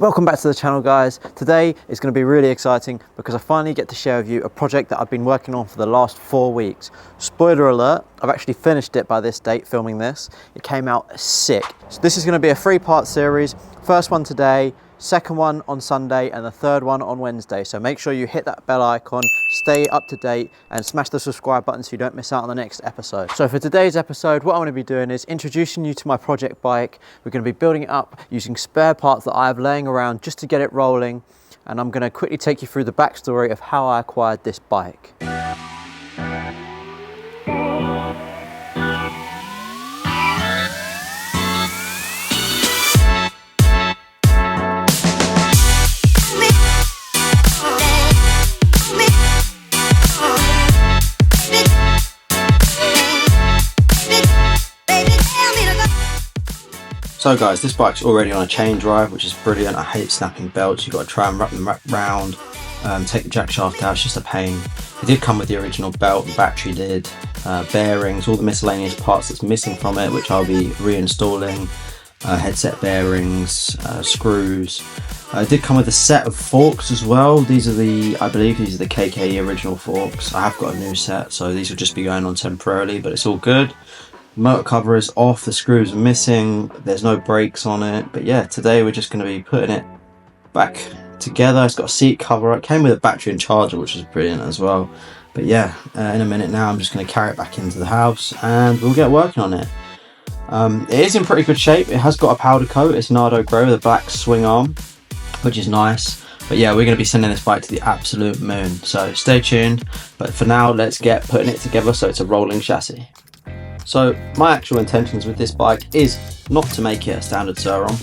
Welcome back to the channel, guys. Today is going to be really exciting because I finally get to share with you a project that I've been working on for the last 4 weeks. Spoiler alert, I've actually finished it by this date, filming this. It came out sick. So this is going to be a 3-part series. First one today, second one on Sunday, and the third one on Wednesday. So make sure you hit that bell icon, stay up to date, and smash the subscribe button so you don't miss out on the next episode. So for today's episode, what I'm going to be doing is introducing you to my project bike. We're going to be building it up using spare parts that I have laying around just to get it rolling. And I'm going to quickly take you through the backstory of how I acquired this bike. So guys, this bike's already on a chain drive, which is brilliant. I hate snapping belts. You've got to try and wrap them round, take the jack shaft out. It's just a pain. It did come with the original belt, the battery did, bearings, all the miscellaneous parts that's missing from it, which I'll be reinstalling, headset bearings, screws. It did come with a set of forks as well. These are I believe these are the KKE original forks. I have got a new set, so these will just be going on temporarily, but it's all good. Motor cover is off, the screws are missing, there's no brakes on it. But yeah, today we're just going to be putting it back together. It's got a seat cover. It came with a battery and charger, which is brilliant as well. But yeah, in a minute now I'm just going to carry it back into the house and we'll get working on it. It is in pretty good shape. It has got a powder coat. It's Nardo grey with a black swing arm, which is nice. But yeah, we're going to be sending this bike to the absolute moon, so stay tuned. But for now, let's get putting it together so it's a rolling chassis. So my actual intentions with this bike is not to make it a standard Surron.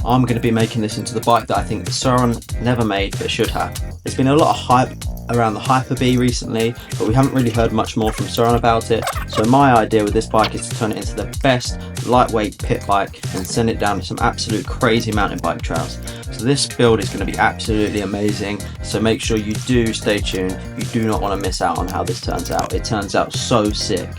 I'm going to be making this into the bike that I think the Surron never made but should have. There's been a lot of hype around the Hyper B recently, but we haven't really heard much more from Surron about it. So my idea with this bike is to turn it into the best lightweight pit bike and send it down to some absolute crazy mountain bike trails. So this build is going to be absolutely amazing, so make sure you do stay tuned. You do not want to miss out on how this turns out. It turns out so sick.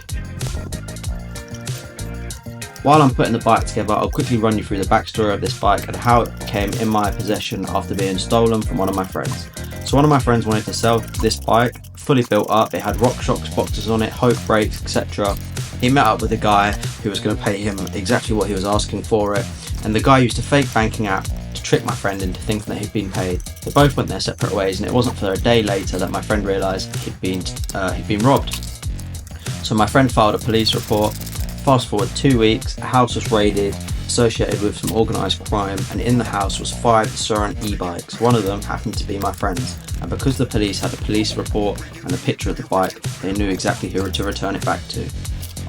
While I'm putting the bike together, I'll quickly run you through the backstory of this bike and how it came in my possession after being stolen from one of my friends. So one of my friends wanted to sell this bike, fully built up. It had RockShox boxes on it, Hope brakes, etc. He met up with a guy who was going to pay him exactly what he was asking for it, and the guy used a fake banking app to trick my friend into thinking that he'd been paid. They both went their separate ways, and it wasn't for a day later that my friend realised he'd been robbed. So my friend filed a police report. Fast forward 2 weeks, a house was raided associated with some organised crime, and in the house was 5 Surron e-bikes. One of them happened to be my friend's, and because the police had a police report and a picture of the bike, they knew exactly who to return it back to.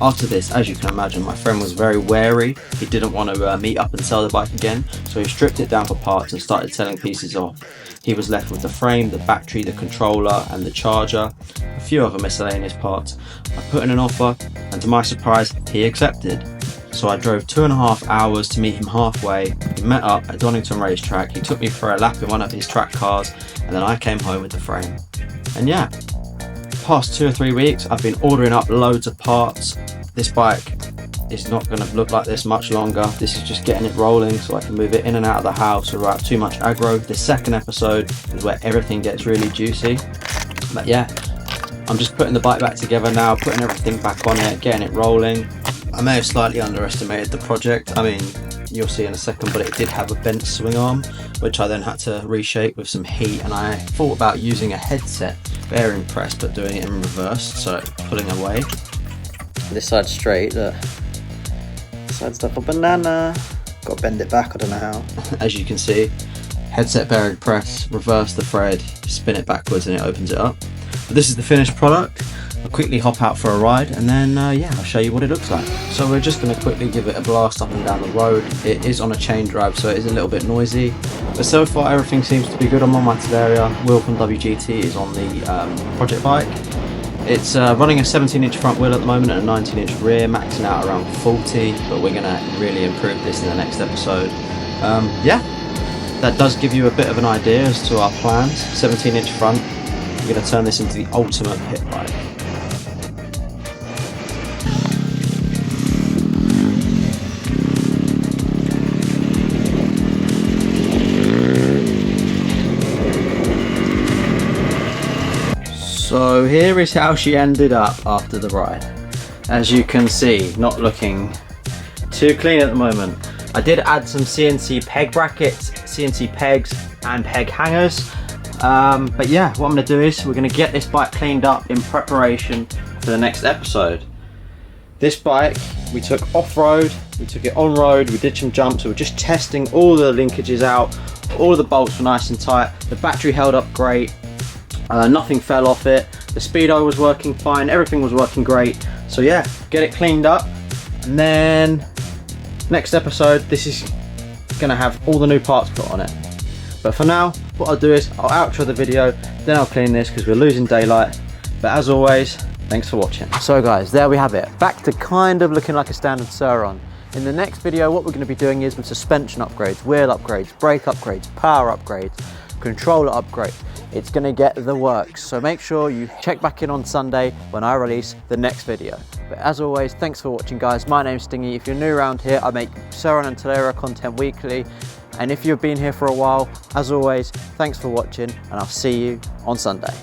After this, as you can imagine, my friend was very wary. He didn't want to meet up and sell the bike again, so he stripped it down for parts and started selling pieces off. He was left with the frame, the battery, the controller and the charger, a few other miscellaneous parts. I put in an offer, and to my surprise, he accepted. So I drove 2.5 hours to meet him halfway. We met up at Donington Racetrack. He took me for a lap in one of his track cars, and then I came home with the frame. And yeah, past 2 or 3 weeks, I've been ordering up loads of parts. This bike is not going to look like this much longer. This is just getting it rolling so I can move it in and out of the house without too much aggro. The second episode is where everything gets really juicy. But yeah, I'm just putting the bike back together now, putting everything back on it, getting it rolling. I may have slightly underestimated the project. I mean, you'll see in a second, but it did have a bent swing arm, which I then had to reshape with some heat, and I thought about using a headset bearing press but doing it in reverse, so pulling away. This side's straight, look. This side's like a banana. Got to bend it back, I don't know how. As you can see, headset bearing press, reverse the thread, spin it backwards and it opens it up. But this is the finished product. I'll quickly hop out for a ride and then yeah, I'll show you what it looks like. So we're just going to quickly give it a blast up and down the road. It is on a chain drive, so it is a little bit noisy, but so far everything seems to be good. I'm on my Teleria. Will from WGT is on the Project Bike. It's running a 17-inch front wheel at the moment and a 19-inch rear, maxing out around 40, but we're going to really improve this in the next episode. Yeah, that does give you a bit of an idea as to our plans. 17-inch front, we're going to turn this into the ultimate pit bike. So here is how she ended up after the ride. As you can see, not looking too clean at the moment. I did add some CNC peg brackets, CNC pegs and peg hangers. But yeah, what I'm going to do is we're going to get this bike cleaned up in preparation for the next episode. This bike we took off-road, we took it on-road, we did some jumps, we were just testing all the linkages out, all of the bolts were nice and tight, the battery held up great, nothing fell off it, the speedo was working fine, everything was working great. So yeah, get it cleaned up, and then next episode this is going to have all the new parts put on it. But for now, what I'll do is I'll outro the video, then I'll clean this because we're losing daylight. But as always, thanks for watching. So guys, there we have it. Back to kind of looking like a standard Surron. In the next video, what we're going to be doing is with suspension upgrades, wheel upgrades, brake upgrades, power upgrades, controller upgrades. It's going to get the works. So make sure you check back in on Sunday when I release the next video. But as always, thanks for watching guys. My name's Stingy. If you're new around here, I make Surron and Tolera content weekly. And if you've been here for a while, as always, thanks for watching and I'll see you on Sunday.